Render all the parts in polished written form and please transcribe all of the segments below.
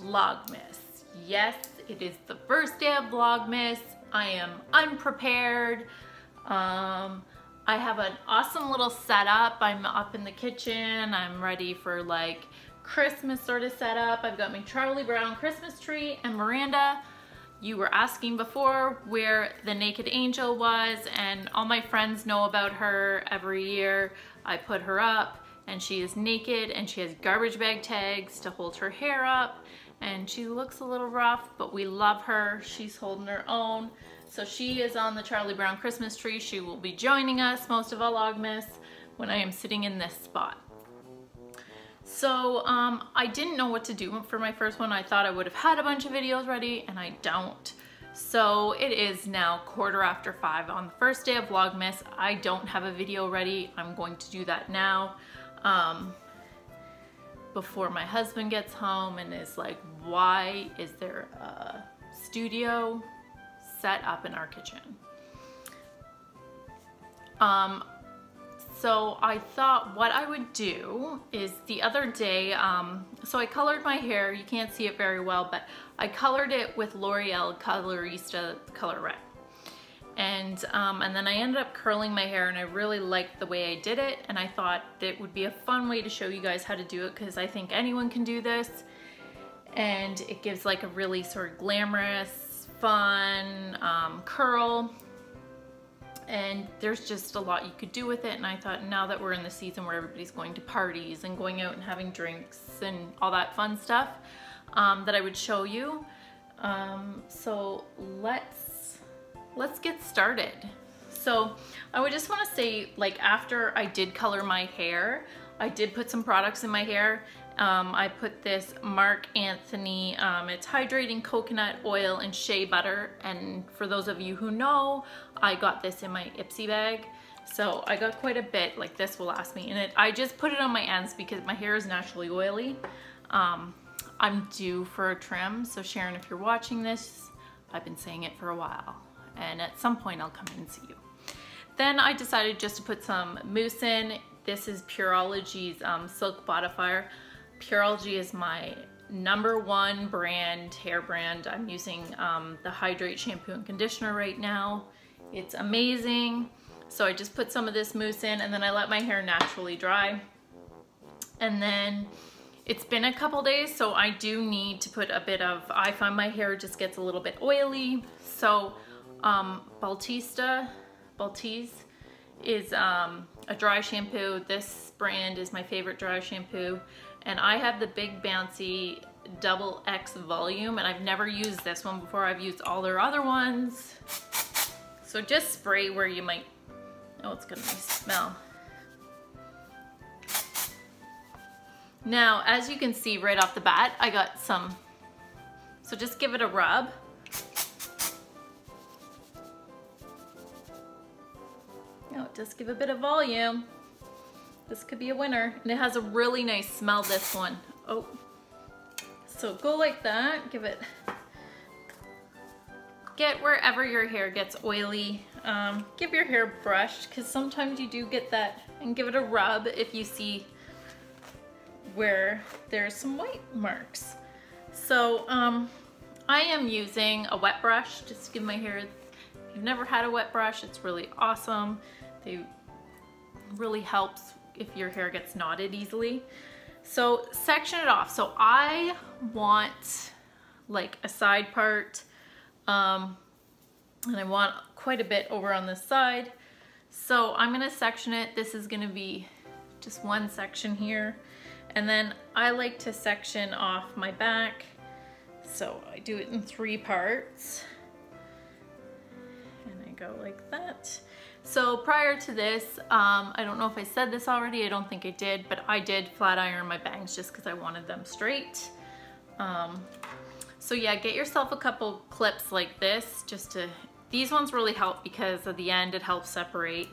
Vlogmas. Yes, it is the first day of Vlogmas. I am unprepared. I have an awesome little setup. I'm up in the kitchen. I'm ready for like Christmas sort of setup. I've got my Charlie Brown Christmas tree, and Miranda, you were asking before where the naked angel was, and all my friends know about her. Every year I put her up and she is naked and she has garbage bag tags to hold her hair up, and she looks a little rough, but we love her. She's holding her own. So she is on the Charlie Brown Christmas tree. She will be joining us most of Vlogmas when I am sitting in this spot. So I didn't know what to do for my first one. I thought I would have had a bunch of videos ready, and I don't. So it is now 5:15 on the first day of Vlogmas. I don't have a video ready. I'm going to do that now before my husband gets home and is like, why is there a studio set up in our kitchen? So I thought what I would do is the other day, so I colored my hair. You can't see it very well, but I colored it with L'Oreal Colorista Color Red. And then I ended up curling my hair, and I really liked the way I did it, and I thought that would be a fun way to show you guys how to do it, because I think anyone can do this, and it gives like a really sort of glamorous, fun curl. And there's just a lot you could do with it, and I thought now that we're in the season where everybody's going to parties and going out and having drinks and all that fun stuff, that I would show you. So let's get started. So I would just want to say, like, after I did color my hair, I did put some products in my hair. I put this Marc Anthony, it's hydrating coconut oil and shea butter, and for those of you who know, I got this in my Ipsy bag, so I got quite a bit. Like, this will last me, and I just put it on my ends because my hair is naturally oily. I'm due for a trim, so Sharon, if you're watching this, I've been saying it for a while, and at some point I'll come in and see you. Then I decided just to put some mousse in. This is Pureology's Silk Botifier. Pureology is my #1 brand, hair brand. I'm using the Hydrate shampoo and conditioner right now. It's amazing. So I just put some of this mousse in, and then I let my hair naturally dry. And then it's been a couple days, so I do need to put a bit of, I find my hair just gets a little bit oily. So Baltise is a dry shampoo. This brand is my favorite dry shampoo. And I have the Big Bouncy Double X Volume, and I've never used this one before. I've used all their other ones. So just spray where you might, oh, it's gonna smell. Now, as you can see right off the bat, I got some, so just give it a rub. Oh, it does give a bit of volume. This could be a winner, and it has a really nice smell, this one. Oh, so go like that, give it, get wherever your hair gets oily. Give your hair a brush, because sometimes you do get that, and give it a rub if you see where there's some white marks. So I am using a wet brush just to give my hair, if you've never had a wet brush, it's really awesome. They really helps if your hair gets knotted easily. So section it off. So I want like a side part, and I want quite a bit over on this side. So I'm gonna section it. This is gonna be just one section here. And then I like to section off my back. So I do it in 3 parts. And I go like that. So prior to this, I don't know if I said this already, I don't think I did, but I did flat iron my bangs just because I wanted them straight. So yeah, get yourself a couple clips like this, just to, these ones really help because at the end it helps separate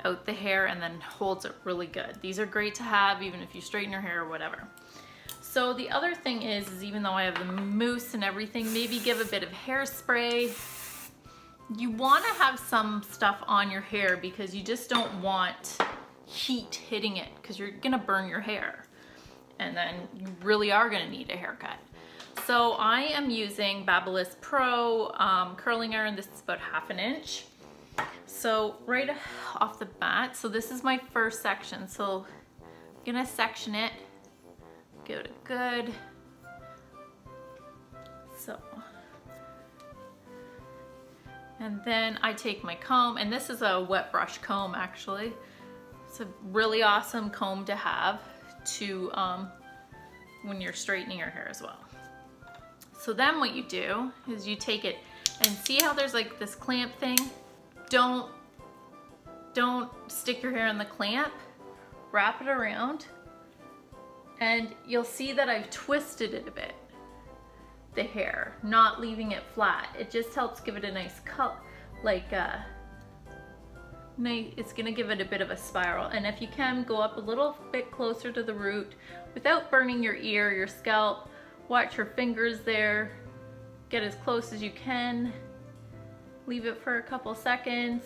out the hair and then holds it really good. These are great to have even if you straighten your hair or whatever. So the other thing is even though I have the mousse and everything, maybe give a bit of hairspray. You want to have some stuff on your hair because you just don't want heat hitting it because you're gonna burn your hair, and then you really are gonna need a haircut. So I am using Babyliss Pro curling iron. This is about 1/2 inch. So right off the bat, so this is my first section. So I'm gonna section it, go to good. So, and then I take my comb, and this is a wet brush comb actually. It's a really awesome comb to have to when you're straightening your hair as well. So then what you do is you take it and see how there's like this clamp thing? Don't stick your hair in the clamp, wrap it around, and you'll see that I've twisted it a bit, the hair, not leaving it flat. It just helps give it a nice color, like it's gonna give it a bit of a spiral. And if you can, go up a little bit closer to the root without burning your ear, your scalp. Watch your fingers there. Get as close as you can. Leave it for a couple seconds.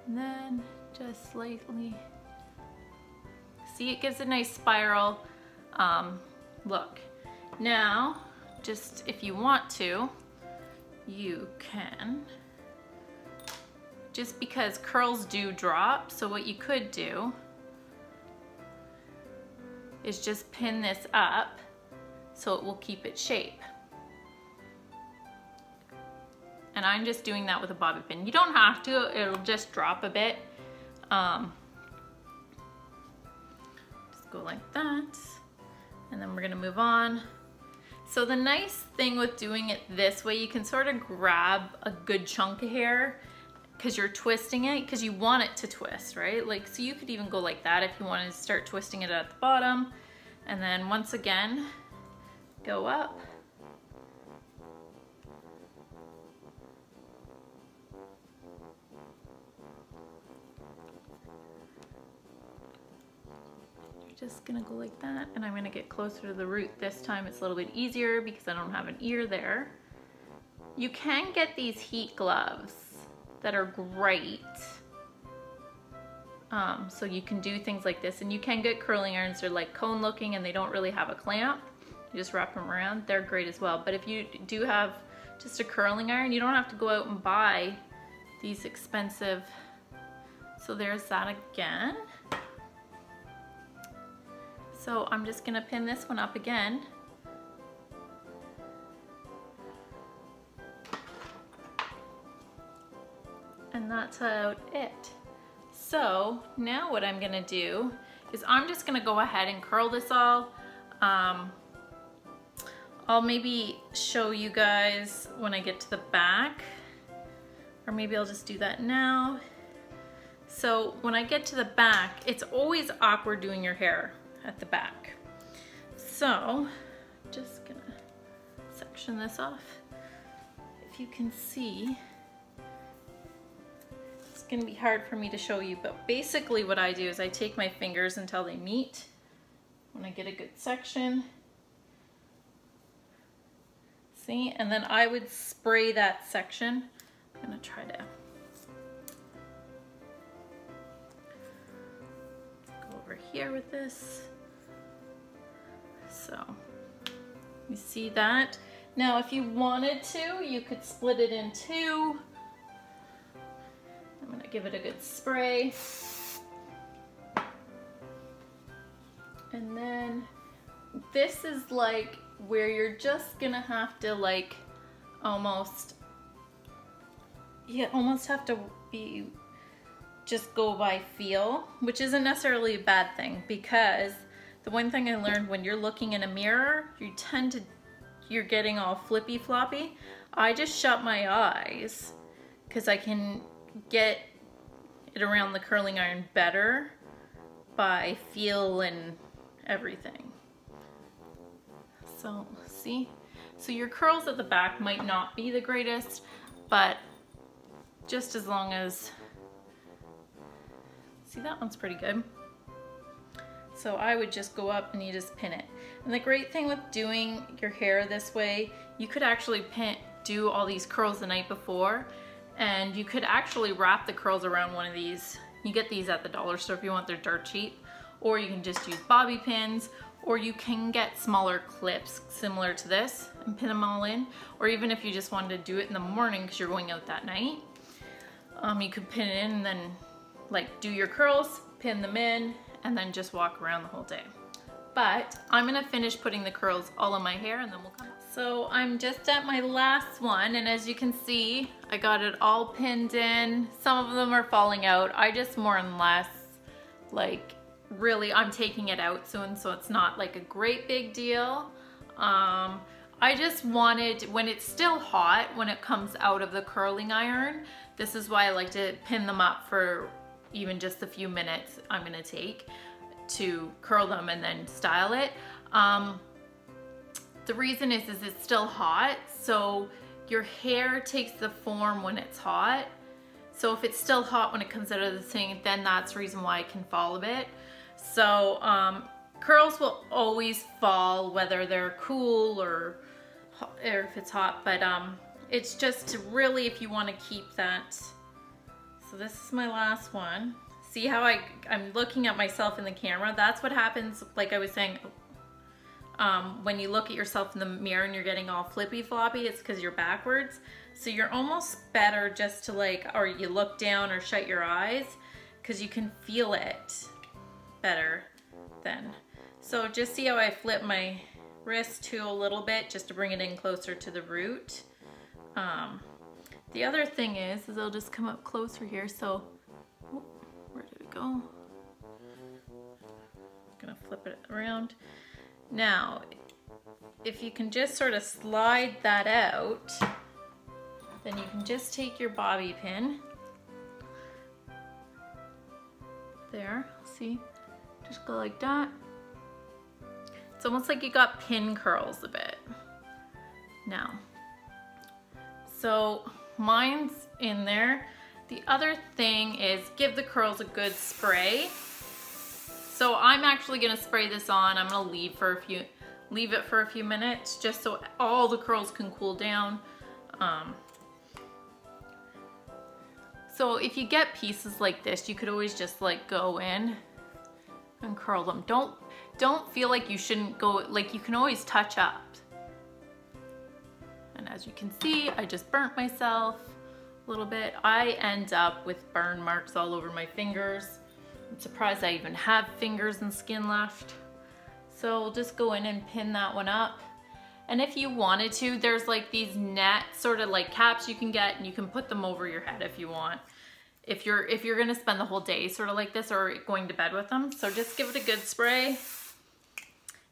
And then just slightly. See, it gives a nice spiral look. Now, just if you want to, you can. Just because curls do drop, so what you could do is just pin this up so it will keep its shape. And I'm just doing that with a bobby pin. You don't have to, it'll just drop a bit. Just go like that. And then we're gonna move on. So the nice thing with doing it this way, you can sort of grab a good chunk of hair because you're twisting it, because you want it to twist, right? Like, so you could even go like that if you wanted to start twisting it at the bottom. And then once again, go up. You're just gonna go like that, and I'm gonna get closer to the root. This time it's a little bit easier because I don't have an ear there. You can get these heat gloves that are great. So you can do things like this, and you can get curling irons. They're like cone looking and they don't really have a clamp. You just wrap them around. They're great as well. But if you do have just a curling iron, you don't have to go out and buy these expensive. So there's that again. So I'm just gonna pin this one up again. And that's about it. So now what I'm gonna do is I'm just gonna go ahead and curl this all. I'll maybe show you guys when I get to the back, or maybe I'll just do that now. So when I get to the back, it's always awkward doing your hair at the back. So just gonna section this off. If you can see, it's gonna be hard for me to show you, but basically what I do is I take my fingers until they meet. When I get a good section, see, and then I would spray that section. I'm gonna try to go over here with this. So you see that? Now if you wanted to, you could split it in two. I'm gonna give it a good spray. And then this is like where you're just gonna have to like almost have to be just go by feel, which isn't necessarily a bad thing, because the one thing I learned, when you're looking in a mirror, you're getting all flippy floppy. I just shut my eyes because I can get it around the curling iron better by feel and everything. So see, so your curls at the back might not be the greatest, but just as long as, see, that one's pretty good. So I would just go up and you just pin it. And the great thing with doing your hair this way, you could actually do all these curls the night before, and you could actually wrap the curls around one of these. You get these at the dollar store if you want, they're dirt cheap. Or you can just use bobby pins, or you can get smaller clips similar to this and pin them all in, or even if you just wanted to do it in the morning because you're going out that night, you could pin it in and then like do your curls, pin them in, and then just walk around the whole day. But I'm gonna finish putting the curls all in my hair and then we'll come back. So I'm just at my last one, and as you can see, I got it all pinned in. Some of them are falling out. I just more and less, like, really, I'm taking it out soon, so it's not like a great big deal. I just wanted, when it's still hot, when it comes out of the curling iron, this is why I like to pin them up for even just a few minutes I'm gonna take to curl them and then style it. The reason is it's still hot, so your hair takes the form when it's hot. So if it's still hot when it comes out of the thing, then that's the reason why it can fall a bit. So curls will always fall whether they're cool or if it's hot, but it's just really if you want to keep that. So this is my last one. See how I'm looking at myself in the camera? That's what happens, like I was saying, when you look at yourself in the mirror and you're getting all flippy floppy, it's because you're backwards. So you're almost better just to like, or you look down or shut your eyes because you can feel it better then. So just see how I flip my wrist too a little bit just to bring it in closer to the root. The other thing is I'll just come up closer here. So, oh, where did it go? I'm gonna flip it around. Now, if you can just sort of slide that out, then you can just take your bobby pin. There, see? Just go like that. It's almost like you got pin curls a bit. Now, so mine's in there. The other thing is give the curls a good spray. So I'm actually gonna spray this on. I'm gonna leave it for a few minutes just so all the curls can cool down. So if you get pieces like this, you could always just like go in and curl them. Don't feel like you shouldn't go, like you can always touch up. And as you can see, I just burnt myself a little bit. I end up with burn marks all over my fingers. I'm surprised I even have fingers and skin left. So we'll just go in and pin that one up. And if you wanted to, there's like these net sort of like caps you can get, and you can put them over your head if you want. If you're gonna spend the whole day sort of like this or going to bed with them. So just give it a good spray.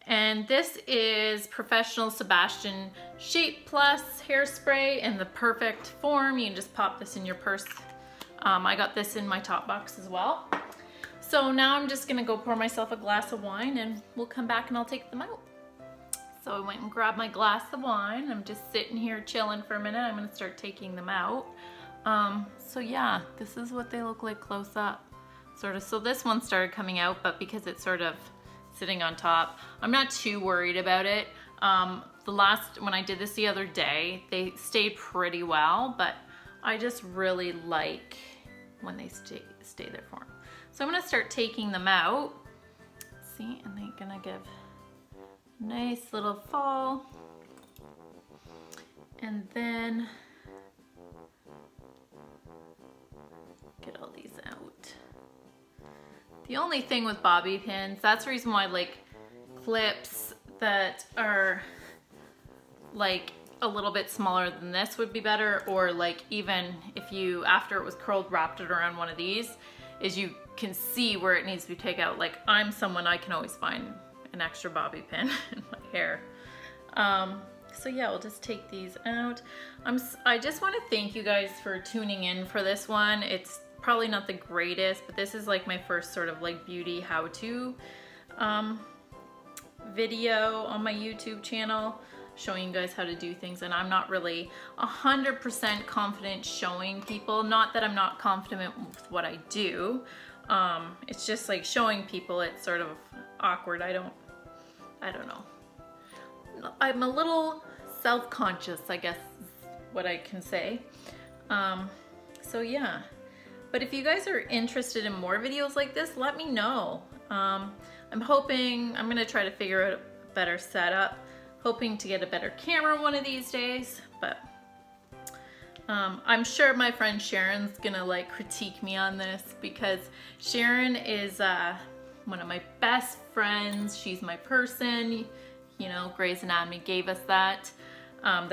And this is Professional Sebastian Shape Plus hairspray in the perfect form. You can just pop this in your purse. I got this in my top box as well. So now I'm just gonna go pour myself a glass of wine and we'll come back and I'll take them out. So I went and grabbed my glass of wine. I'm just sitting here chilling for a minute. I'm gonna start taking them out. So yeah, this is what they look like close up, sort of. So this one started coming out, but because it's sort of sitting on top, I'm not too worried about it. When I did this the other day, they stayed pretty well, but I just really like when they stay there for me. So I'm gonna start taking them out. See, and they're gonna give a nice little fall. And then get all these out. The only thing with bobby pins, that's the reason why like clips that are like a little bit smaller than this would be better, or like even if you, after it was curled, wrapped it around one of these, is you can see where it needs to be taken out. Like I'm someone, I can always find an extra bobby pin in my hair. So yeah, we'll just take these out. I just want to thank you guys for tuning in for this one. It's probably not the greatest, but this is like my first sort of like beauty how-to video on my YouTube channel, showing you guys how to do things. And I'm not really 100% confident showing people. Not that I'm not confident with what I do. It's just like showing people, it's sort of awkward. I don't know. I'm a little self-conscious, I guess is what I can say. So yeah. But if you guys are interested in more videos like this, let me know. I'm I'm hoping, I'm gonna try to figure out a better setup, hoping to get a better camera one of these days, but I'm sure my friend Sharon's gonna like critique me on this, because Sharon is one of my best friends. She's my person, you know, Grey's Anatomy gave us that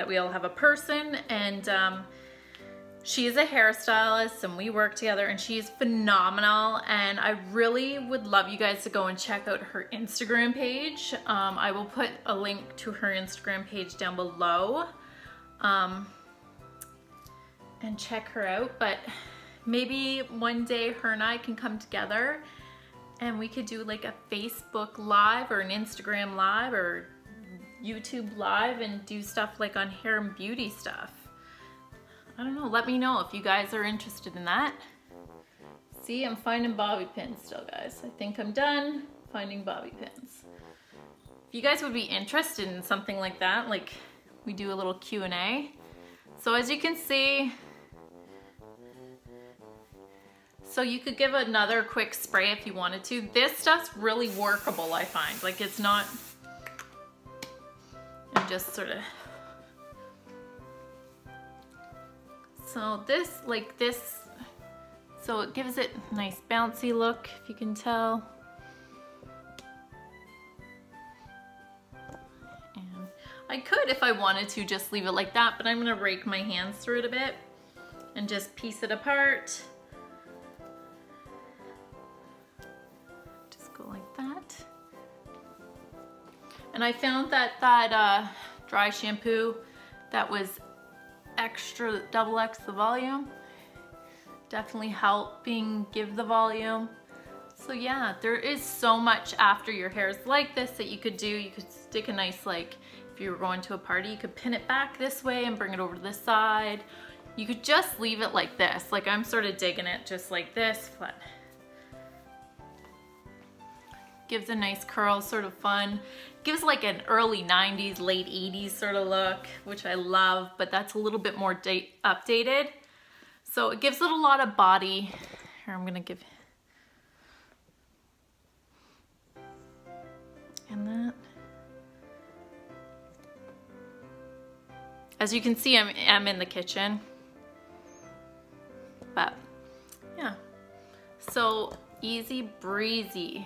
we all have a person, and she is a hairstylist and we work together, and she's phenomenal, and I really would love you guys to go and check out her Instagram page. I will put a link to her Instagram page down below. And check her out, but maybe one day her and I can come together and we could do like a Facebook Live or an Instagram Live or YouTube Live and do stuff like on hair and beauty stuff. I don't know, let me know if you guys are interested in that. See, I'm finding bobby pins still, guys. I think I'm done finding bobby pins. If you guys would be interested in something like that, like we do a little Q&A. So as you can see, so you could give another quick spray if you wanted to. This stuff's really workable, I find. Like it's not, I'm just sort of, so this, like this, so it gives it a nice bouncy look, if you can tell. And I could, if I wanted to, just leave it like that, but I'm gonna rake my hands through it a bit and just piece it apart. Like that. And I found that dry shampoo that was extra double X the volume definitely helping give the volume. So yeah, there is so much after your hair is like this that you could do. You could stick a nice, like if you were going to a party, you could pin it back this way and bring it over to this side. You could just leave it like this. Like I'm sort of digging it just like this, but gives a nice curl, sort of fun. Gives like an early 90s, late 80s sort of look, which I love, but that's a little bit more updated. So it gives it a lot of body. Here, I'm gonna give, and that. As you can see, I'm in the kitchen, but yeah. So easy breezy.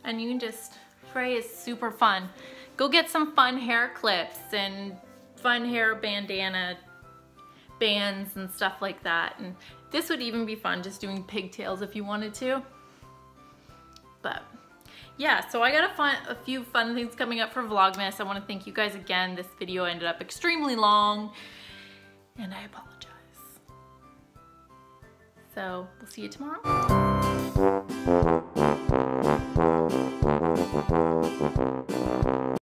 And you can just, spray is super fun. Go get some fun hair clips and fun hair bandana bands and stuff like that. And this would even be fun just doing pigtails if you wanted to. But yeah, so I got a few fun things coming up for Vlogmas. I want to thank you guys again. This video ended up extremely long and I apologize. So we'll see you tomorrow.